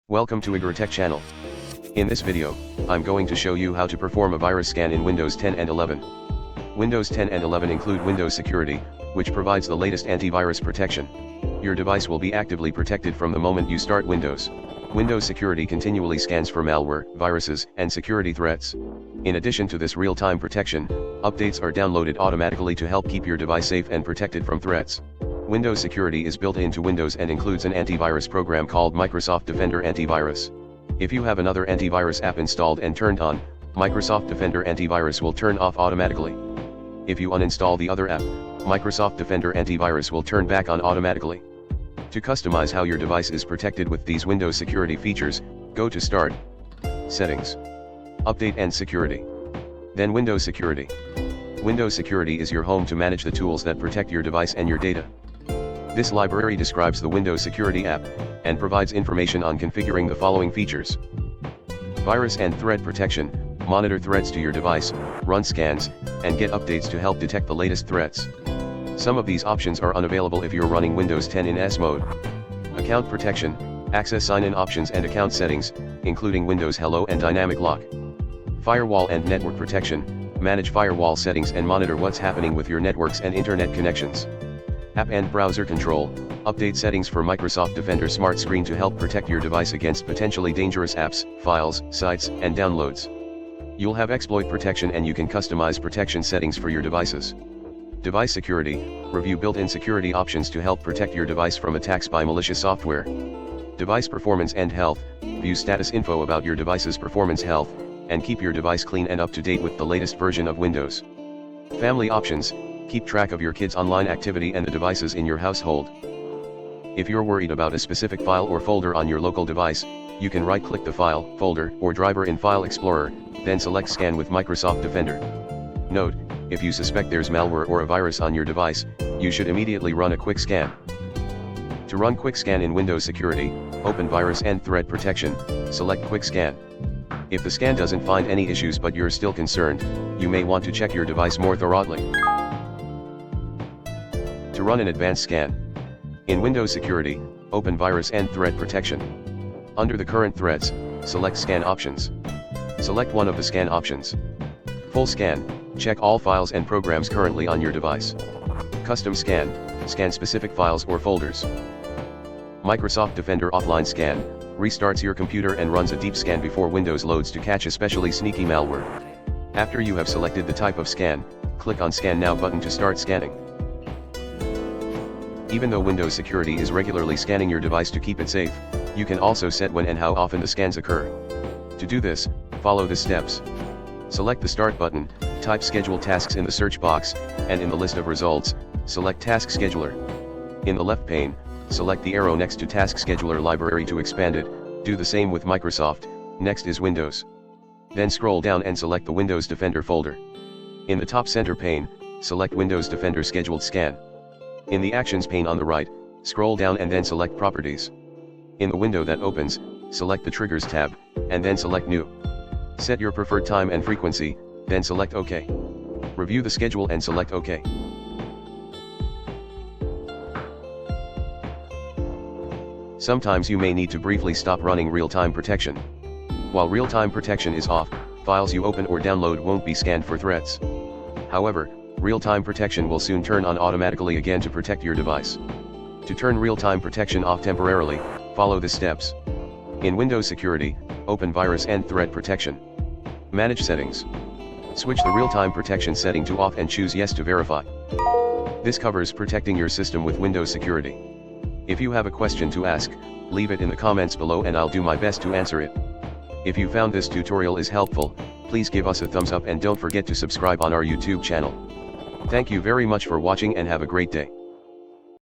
Welcome to IgoroTech channel. In this video, I'm going to show you how to perform a virus scan in Windows 10 and 11. Windows 10 and 11 include Windows Security, which provides the latest antivirus protection. Your device will be actively protected from the moment you start Windows. Windows Security continually scans for malware, viruses, and security threats. In addition to this real-time protection, updates are downloaded automatically to help keep your device safe and protected from threats. Windows Security is built into Windows and includes an antivirus program called Microsoft Defender Antivirus. If you have another antivirus app installed and turned on, Microsoft Defender Antivirus will turn off automatically. If you uninstall the other app, Microsoft Defender Antivirus will turn back on automatically. To customize how your device is protected with these Windows security features, go to Start, Settings, Update and Security. Then Windows Security. Windows Security is your home to manage the tools that protect your device and your data. This library describes the Windows Security app, and provides information on configuring the following features. Virus and threat protection, monitor threats to your device, run scans, and get updates to help detect the latest threats. Some of these options are unavailable if you're running Windows 10 in S mode. Account protection, access sign-in options and account settings, including Windows Hello and Dynamic Lock. Firewall and network protection, manage firewall settings and monitor what's happening with your networks and internet connections. App and browser control, update settings for Microsoft Defender Smart Screen to help protect your device against potentially dangerous apps, files, sites, and downloads. You'll have exploit protection and you can customize protection settings for your devices. Device security, review built-in security options to help protect your device from attacks by malicious software. Device performance and health, view status info about your device's performance health, and keep your device clean and up to date with the latest version of Windows. Family options, keep track of your kids' online activity and the devices in your household. If you're worried about a specific file or folder on your local device, you can right-click the file, folder, or driver in File Explorer, then select Scan with Microsoft Defender. Note, if you suspect there's malware or a virus on your device, you should immediately run a quick scan. To run quick scan in Windows Security, open Virus and Threat Protection, select Quick Scan. If the scan doesn't find any issues but you're still concerned, you may want to check your device more thoroughly. To run an advanced scan. In Windows Security, open Virus and Threat Protection. Under the current threats, select Scan Options. Select one of the scan options. Full Scan, check all files and programs currently on your device. Custom Scan, scan specific files or folders. Microsoft Defender Offline Scan, restarts your computer and runs a deep scan before Windows loads to catch especially sneaky malware. After you have selected the type of scan, click on Scan Now button to start scanning. Even though Windows Security is regularly scanning your device to keep it safe, you can also set when and how often the scans occur. To do this, follow the steps. Select the Start button, type Schedule Tasks in the search box, and in the list of results, select Task Scheduler. In the left pane, select the arrow next to Task Scheduler library to expand it. Do the same with Microsoft. Next is Windows. Then scroll down and select the Windows Defender folder. In the top center pane, select Windows Defender Scheduled Scan. In the Actions pane on the right, scroll down and then select Properties. In the window that opens, select the Triggers tab, and then select New. Set your preferred time and frequency, then select OK. Review the schedule and select OK. Sometimes you may need to briefly stop running real-time protection. While real-time protection is off, files you open or download won't be scanned for threats. However, real-time protection will soon turn on automatically again to protect your device. To turn real-time protection off temporarily, follow the steps. In Windows Security, open Virus and Threat Protection. Manage Settings. Switch the real-time protection setting to off and choose Yes to verify. This covers protecting your system with Windows Security. If you have a question to ask, leave it in the comments below and I'll do my best to answer it. If you found this tutorial is helpful, please give us a thumbs up and don't forget to subscribe on our YouTube channel. Thank you very much for watching and have a great day.